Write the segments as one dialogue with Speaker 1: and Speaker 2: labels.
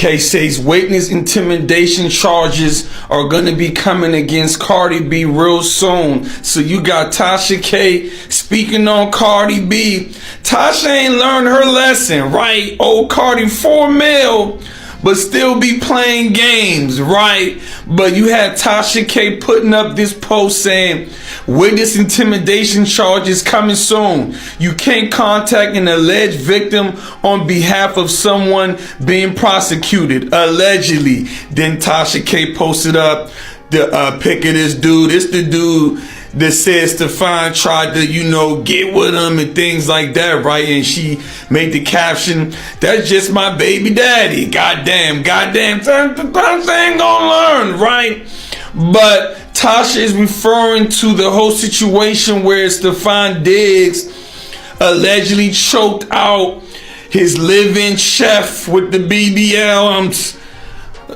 Speaker 1: Case says witness intimidation charges are going to be coming against Cardi B real soon. So you got Tasha K speaking on Cardi B. Tasha ain't learned her lesson, right? Old Cardi 4 mil, but still be playing games, right? But you had Tasha K putting up this post saying, witness intimidation charges coming soon. You can't contact an alleged victim on behalf of someone being prosecuted, allegedly. Then Tasha K posted up the pic of this dude. It's the dude that says Stefon tried to, get with him and things like that, right? And she made the caption, that's just my baby daddy. Goddamn, Tasha ain't gonna learn, right? But Tasha is referring to the whole situation where Stefon Diggs allegedly choked out his live-in chef with the BBL.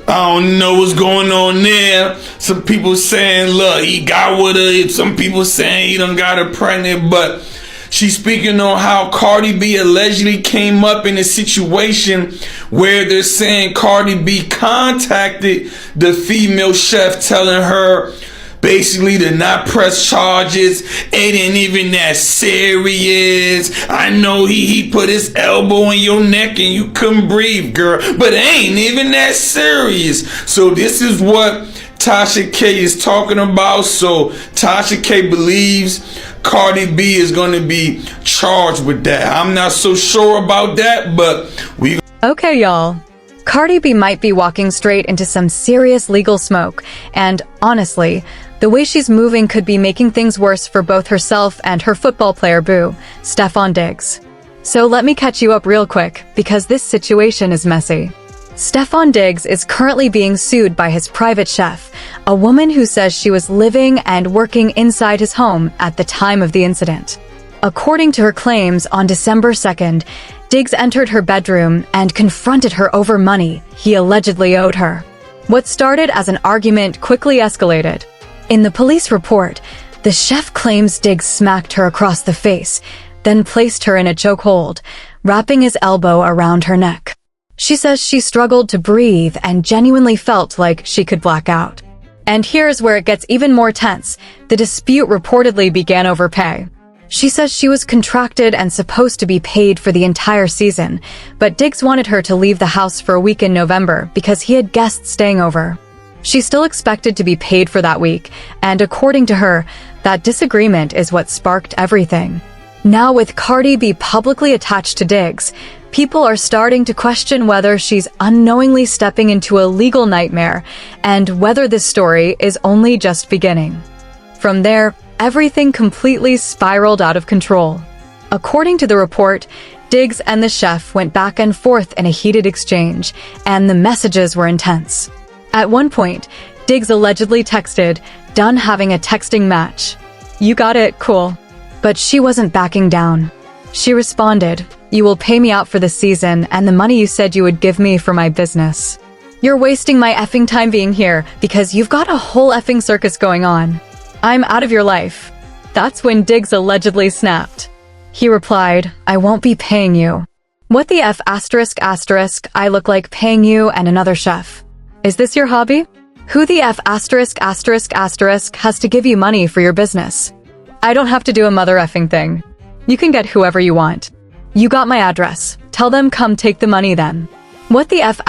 Speaker 1: I don't know what's going on there. Some people saying, look, he got with her. Some people saying he done got her pregnant. But she's speaking on how Cardi B allegedly came up in a situation where they're saying Cardi B contacted the female chef telling her basically to not press charges. It ain't even that serious. I know he put his elbow in your neck and you couldn't breathe, girl, but it ain't even that serious. So this is what Tasha K is talking about. So Tasha K believes Cardi B is going to be charged with that. I'm not so sure about that, but we...
Speaker 2: Okay, y'all. Cardi B might be walking straight into some serious legal smoke, and honestly, the way she's moving could be making things worse for both herself and her football player boo, Stefon Diggs. So let me catch you up real quick, because this situation is messy. Stefon Diggs is currently being sued by his private chef, a woman who says she was living and working inside his home at the time of the incident. According to her claims, on December 2nd, Diggs entered her bedroom and confronted her over money he allegedly owed her. What started as an argument quickly escalated. In the police report, the chef claims Diggs smacked her across the face, then placed her in a chokehold, wrapping his elbow around her neck. She says she struggled to breathe and genuinely felt like she could black out. And here's where it gets even more tense. The dispute reportedly began over pay. She says she was contracted and supposed to be paid for the entire season, but Diggs wanted her to leave the house for a week in November because he had guests staying over. She's still expected to be paid for that week, and according to her, that disagreement is what sparked everything. Now with Cardi B publicly attached to Diggs, people are starting to question whether she's unknowingly stepping into a legal nightmare and whether this story is only just beginning. From there, everything completely spiraled out of control. According to the report, Diggs and the chef went back and forth in a heated exchange, and the messages were intense. At one point, Diggs allegedly texted, "Done having a texting match. You got it, cool." But she wasn't backing down. She responded, "You will pay me out for the season and the money you said you would give me for my business. You're wasting my effing time being here because you've got a whole effing circus going on. I'm out of your life." That's when Diggs allegedly snapped. He replied, "I won't be paying you." What the F*****, I look like paying you and another chef. Is this your hobby? Who the F***** has to give you money for your business? I don't have to do a mother effing thing. You can get whoever you want. You got my address. Tell them come take the money then. What the F*****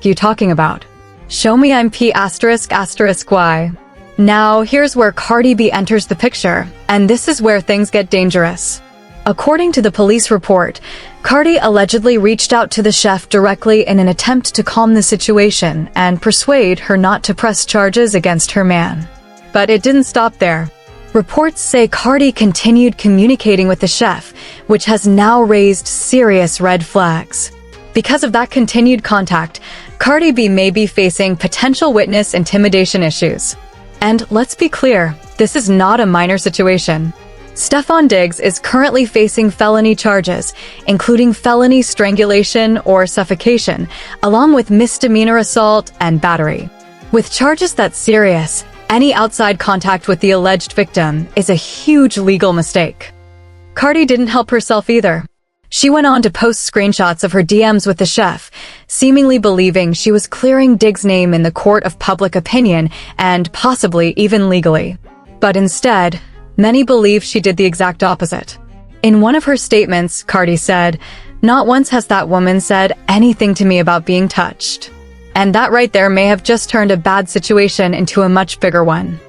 Speaker 2: you talking about? Show me I'm P***y. Now, here's where Cardi B enters the picture, and this is where things get dangerous. According to the police report, Cardi allegedly reached out to the chef directly in an attempt to calm the situation and persuade her not to press charges against her man. But it didn't stop there. Reports say Cardi continued communicating with the chef, which has now raised serious red flags. Because of that continued contact, Cardi B may be facing potential witness intimidation issues. And let's be clear, this is not a minor situation. Stefon Diggs is currently facing felony charges, including felony strangulation or suffocation, along with misdemeanor assault and battery. With charges that serious, any outside contact with the alleged victim is a huge legal mistake. Cardi didn't help herself either. She went on to post screenshots of her DMs with the chef, seemingly believing she was clearing Diggs' name in the court of public opinion and possibly even legally. But instead, many believe she did the exact opposite. In one of her statements, Cardi said, "Not once has that woman said anything to me about being touched." And that right there may have just turned a bad situation into a much bigger one.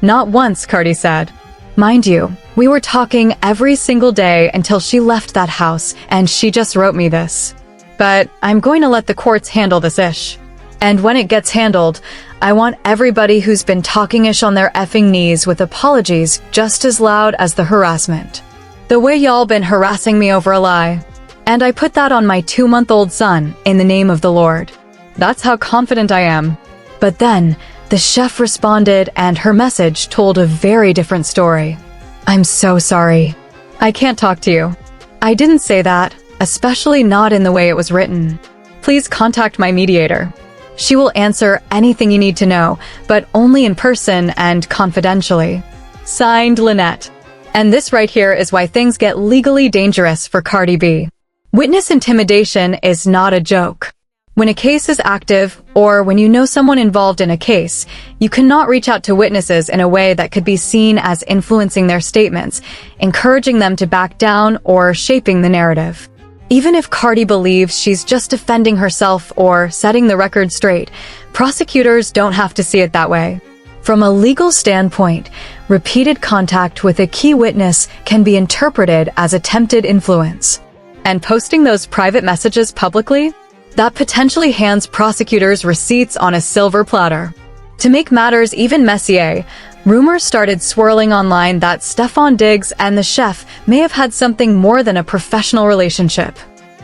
Speaker 2: Not once, Cardi said. Mind you, we were talking every single day until she left that house, and she just wrote me this. But I'm going to let the courts handle this ish. And when it gets handled, I want everybody who's been talking ish on their effing knees with apologies just as loud as the harassment. The way y'all been harassing me over a lie. And I put that on my 2-month-old son in the name of the Lord. That's how confident I am. But then, the chef responded and her message told a very different story. "I'm so sorry. I can't talk to you. I didn't say that, especially not in the way it was written. Please contact my mediator. She will answer anything you need to know, but only in person and confidentially. Signed, Lynette." And this right here is why things get legally dangerous for Cardi B. Witness intimidation is not a joke. When a case is active, or when you know someone involved in a case, you cannot reach out to witnesses in a way that could be seen as influencing their statements, encouraging them to back down, or shaping the narrative. Even if Cardi believes she's just defending herself or setting the record straight, prosecutors don't have to see it that way. From a legal standpoint, repeated contact with a key witness can be interpreted as attempted influence. And posting those private messages publicly? That potentially hands prosecutors receipts on a silver platter. To make matters even messier, rumors started swirling online that Stefon Diggs and the chef may have had something more than a professional relationship.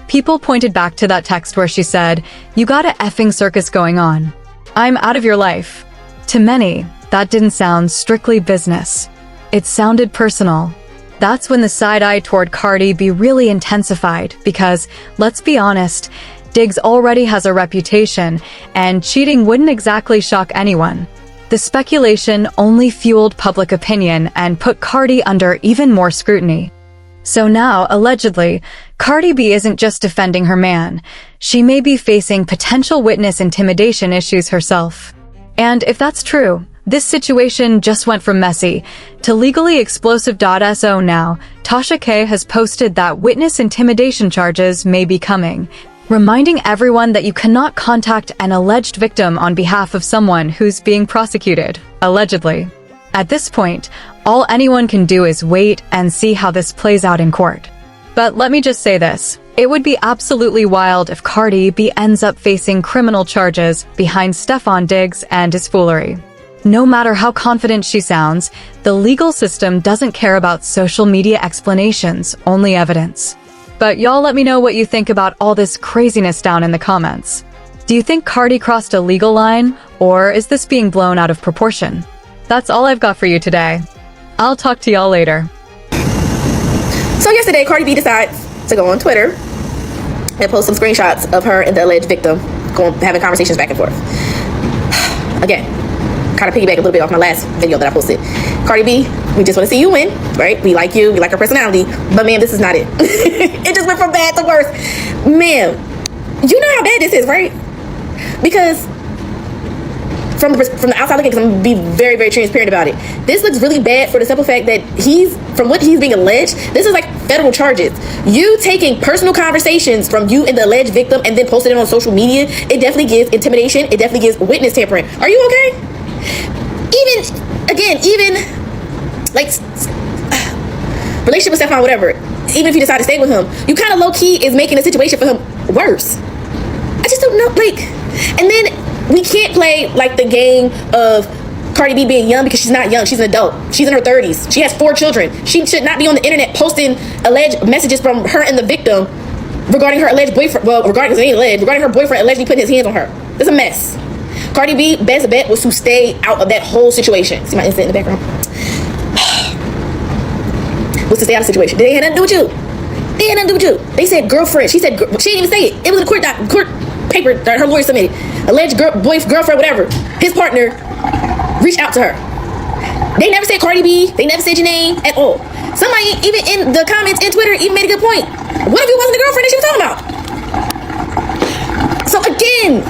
Speaker 2: People pointed back to that text where she said, "You got a effing circus going on. I'm out of your life." To many, that didn't sound strictly business. It sounded personal. That's when the side-eye toward Cardi B really intensified because, let's be honest, Diggs already has a reputation, and cheating wouldn't exactly shock anyone. The speculation only fueled public opinion and put Cardi under even more scrutiny. So now, allegedly, Cardi B isn't just defending her man. She may be facing potential witness intimidation issues herself. And if that's true, this situation just went from messy to legally explosive.so now. Tasha K has posted that witness intimidation charges may be coming, reminding everyone that you cannot contact an alleged victim on behalf of someone who's being prosecuted, allegedly. At this point, all anyone can do is wait and see how this plays out in court. But let me just say this. It would be absolutely wild if Cardi B ends up facing criminal charges behind Stefon Diggs and his foolery. No matter how confident she sounds, the legal system doesn't care about social media explanations, only evidence. But y'all let me know what you think about all this craziness down in the comments. Do you think Cardi crossed a legal line, or is this being blown out of proportion? That's all I've got for you today. I'll talk to y'all later.
Speaker 3: So yesterday, Cardi B decides to go on Twitter and post some screenshots of her and the alleged victim having conversations back and forth. Again, kind of piggyback a little bit off my last video that I posted. Cardi B, we just want to see you win, right? We like you, we like her personality, but ma'am, this is not it. It just went from bad to worse. Ma'am, you know how bad this is, right? Because from the outside looking, because I'm going to be very, very transparent about it, this looks really bad for the simple fact that from what he's being alleged, this is like federal charges. You taking personal conversations from you and the alleged victim and then posting it on social media, it definitely gives intimidation, it definitely gives witness tampering. Are you okay? Even like relationship with Stefon, whatever, even if you decide to stay with him, you kind of low-key is making the situation for him worse. I just don't know, like, and then we can't play like the game of Cardi B being young because she's not young, she's an adult, she's in her 30s, she has 4 children, she should not be on the internet posting alleged messages from her and the victim regarding her alleged boyfriend, regarding her boyfriend allegedly putting his hands on her. It's a mess. Cardi B, best bet was to stay out of that whole situation. See my instant in the background? Was to stay out of the situation. They had nothing to do with you. They had nothing to do with you. They said girlfriend. She said, she didn't even say it. It was a court paper that her lawyer submitted. Alleged girlfriend, whatever. His partner reached out to her. They never said Cardi B. They never said your name at all. Somebody even in the comments in Twitter even made a good point. What if it wasn't the girlfriend that she was talking about? So again,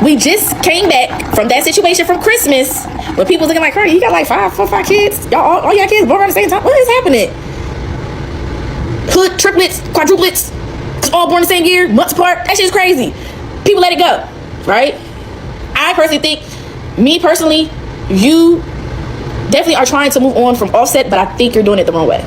Speaker 3: we just came back from that situation from Christmas when people was looking like, Cardi, you got like five kids. Y'all, all y'all kids born around the same time. What is happening? Hood, triplets, quadruplets, all born the same year, months apart. That shit's crazy. People let it go, right? I personally think, you definitely are trying to move on from Offset, but I think you're doing it the wrong way.